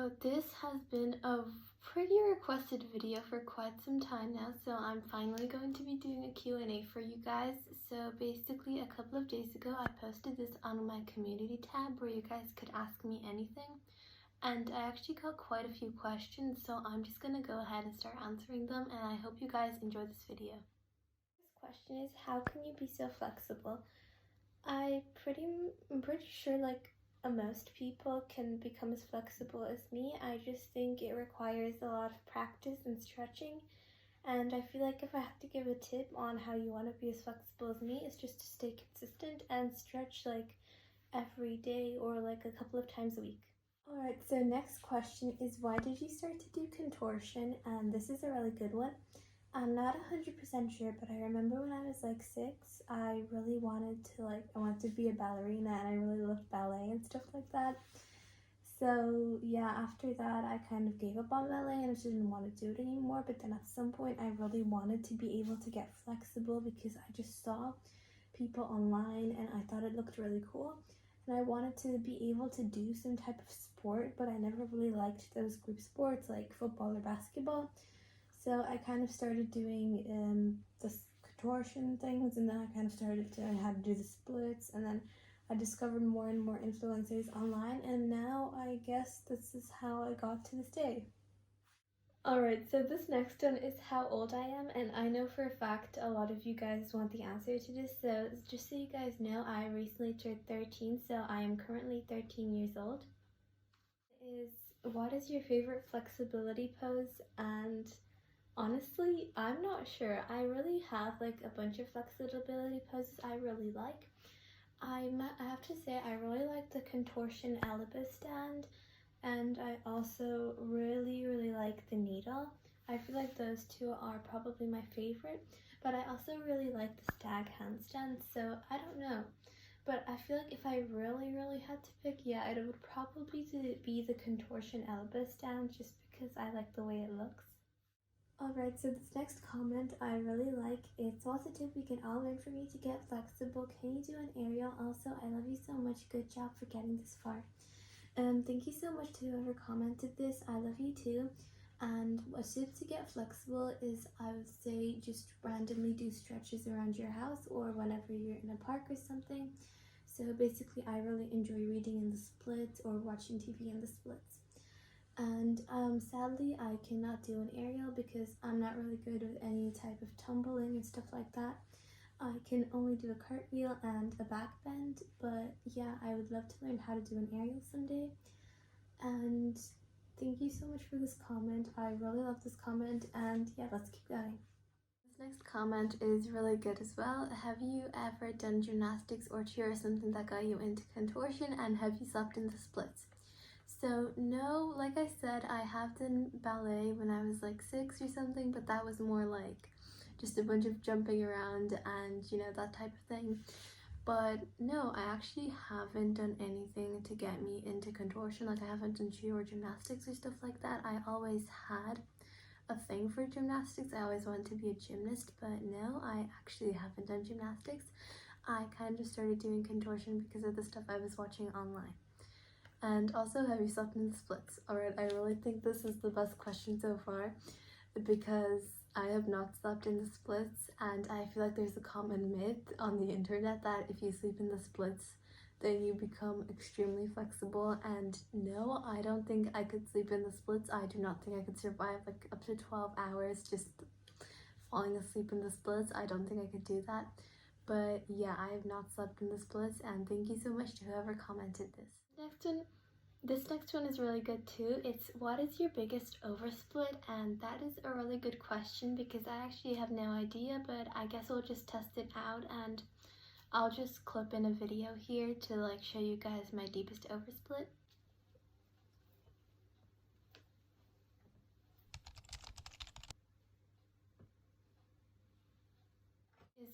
So this has been a pretty requested video for quite some time now, so I'm finally going to be doing a Q&A for you guys. So basically a couple of days ago I posted this on my community tab where you guys could ask me anything, and I actually got quite a few questions, so I'm just gonna go ahead and start answering them, and I hope you guys enjoy this video. This question is, how can you be so flexible? I'm pretty sure most people can become as flexible as me. I just think it requires a lot of practice and stretching, and I feel like if I have to give a tip on how you want to be as flexible as me, it's just to stay consistent and stretch every day or a couple of times a week. Alright, so next question is, why did you start to do contortion? And this is a really good one. I'm not 100% sure, but I remember when I was 6, I really wanted to be a ballerina, and I really loved ballet and stuff like that. So yeah, after that I kind of gave up on ballet and I just didn't want to do it anymore. But then at some point I really wanted to be able to get flexible because I just saw people online and I thought it looked really cool. And I wanted to be able to do some type of sport, but I never really liked those group sports like football or basketball. So I kind of started doing the contortion things, and then I kind of started to learn how to do the splits, and then I discovered more and more influencers online, and now I guess this is how I got to this day. Alright, so this next one is how old I am, and I know for a fact a lot of you guys want the answer to this, so just so you guys know, I recently turned 13, so I am currently 13 years old. What is your favorite flexibility pose? And honestly, I'm not sure. I really have a bunch of flexibility poses I really like. I have to say I really like the contortion elbow stand, and I also really like the needle. I feel like those two are probably my favorite, but I also really like the stag handstand, so I don't know. But I feel like if I really had to pick, yeah, it would probably be the contortion elbow stand, just because I like the way it looks. Alright, so this next comment I really like. It's also a tip we can all learn from you to get flexible. Can you do an aerial? Also, I love you so much. Good job for getting this far. Thank you so much to whoever commented this. I love you too. And a tip to get flexible is, I would say, just randomly do stretches around your house or whenever you're in a park or something. So basically, I really enjoy reading in the splits or watching TV in the splits. And sadly I cannot do an aerial because I'm not really good with any type of tumbling and stuff like that. I can only do a cartwheel and a back bend, but yeah, I would love to learn how to do an aerial someday. And thank you so much for this comment. I really love this comment, and yeah, let's keep going. This next comment is really good as well. Have you ever done gymnastics or cheer or something that got you into contortion, and have you slept in the splits? So no, like I said, I have done ballet when I was 6 or something, but that was more just a bunch of jumping around and that type of thing. But no, I actually haven't done anything to get me into contortion. I haven't done cheer or gymnastics or stuff like that. I always had a thing for gymnastics. I always wanted to be a gymnast, but no, I actually haven't done gymnastics. I kind of started doing contortion because of the stuff I was watching online. And also, have you slept in the splits? Alright, I really think this is the best question so far, because I have not slept in the splits, and I feel like there's a common myth on the internet that if you sleep in the splits, then you become extremely flexible. And no, I don't think I could sleep in the splits. I do not think I could survive up to 12 hours just falling asleep in the splits. I don't think I could do that. But yeah, I have not slept in the splits, and thank you so much to whoever commented this. This next one is really good too. It's, what is your biggest oversplit? And that is a really good question because I actually have no idea, but I guess we'll just test it out, and I'll just clip in a video here to show you guys my deepest oversplit.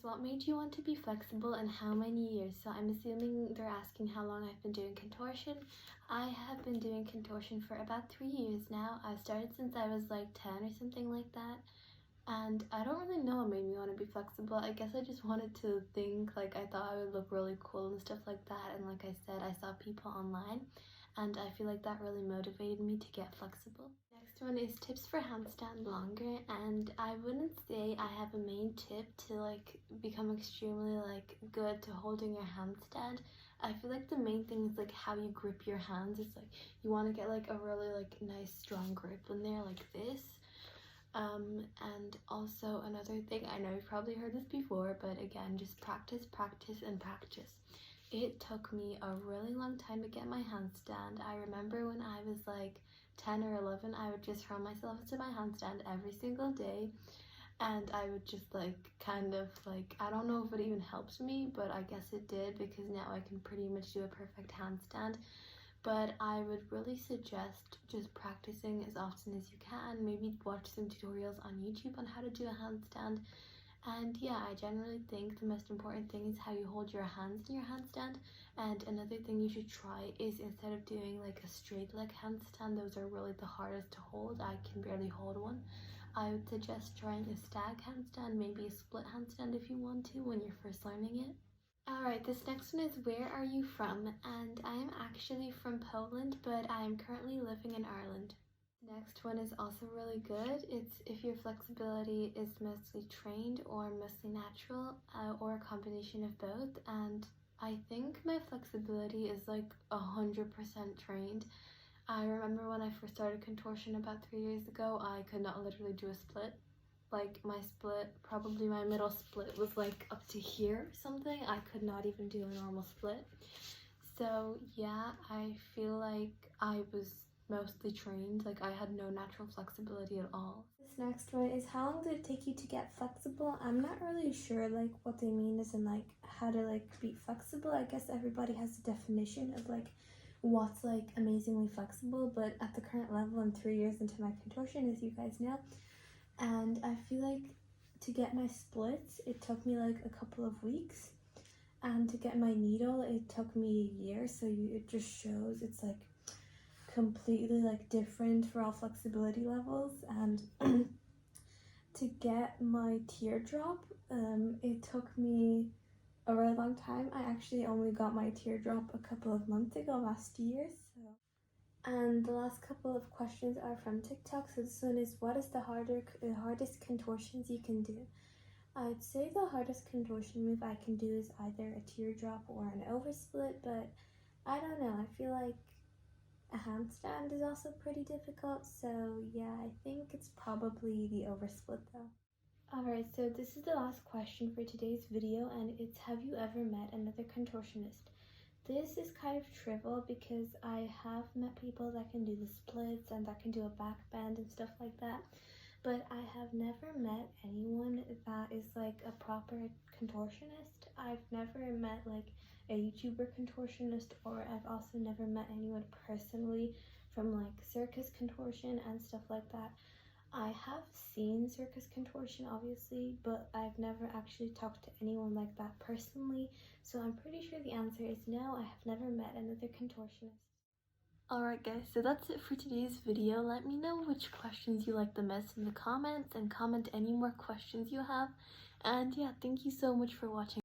What made you want to be flexible and how many years? So I'm assuming they're asking how long I've been doing contortion. I have been doing contortion for about 3 years now. I started since I was 10 or something like that. And I don't really know what made me want to be flexible. I guess I just wanted to think, I thought I would look really cool and stuff like that. And like I said, I saw people online and I feel like that really motivated me to get flexible. Next one is tips for handstand longer, and I wouldn't say I have a main tip to like become extremely like good to holding your handstand. I feel like the main thing is like how you grip your hands. It's like you want to get like a really like nice strong grip in there like this. And also another thing, I know you've probably heard this before, but again, just practice, practice, and practice. It took me a really long time to get my handstand. I remember when I was like 10 or 11, I would just throw myself into my handstand every single day, and I would just like kind of like, I don't know if it even helped me, but I guess it did, because now I can pretty much do a perfect handstand. But I would really suggest just practicing as often as you can. Maybe watch some tutorials on YouTube on how to do a handstand. And yeah, I generally think the most important thing is how you hold your hands in your handstand. And another thing you should try is, instead of doing like a straight leg handstand, those are really the hardest to hold. I can barely hold one. I would suggest trying a stag handstand, maybe a split handstand if you want to when you're first learning it. Alright, this next one is, where are you from? And I am actually from Poland, but I am currently living in Ireland. Next one is also really good. It's if your flexibility is mostly trained or mostly natural, or a combination of both. And I think my flexibility is like 100% trained. I remember when I first started contortion about 3 years ago, I could not literally do a split. Like my split, probably my middle split was like up to here or something. I could not even do a normal split. So yeah, I feel like I was mostly trained. Like I had no natural flexibility at all. This next one is, how long did it take you to get flexible? I'm not really sure like what they mean is in like how to like be flexible. I guess everybody has a definition of like what's like amazingly flexible, but at the current level, I'm 3 years into my contortion, as you guys know. And I feel like to get my splits, it took me like a couple of weeks. And to get my needle, it took me a year. So it just shows it's like completely like different for all flexibility levels. And to get my teardrop, it took me a really long time. I actually only got my teardrop a couple of months ago, last year. And the last couple of questions are from TikTok. So this one is, what is the hardest contortions you can do? I'd say the hardest contortion move I can do is either a teardrop or an oversplit, but I don't know. I feel like a handstand is also pretty difficult. So yeah, I think it's probably the oversplit though. Alright, so this is the last question for today's video, and it's, have you ever met another contortionist? This is kind of trivial because I have met people that can do the splits and that can do a back bend and stuff like that, but I have never met anyone that is like a proper contortionist. I've never met like a YouTuber contortionist, or I've also never met anyone personally from like circus contortion and stuff like that. I have seen circus contortion obviously, but I've never actually talked to anyone like that personally, so I'm pretty sure the answer is no, I have never met another contortionist. Alright guys, so that's it for today's video. Let me know which questions you like the most in the comments, and comment any more questions you have. And yeah, thank you so much for watching.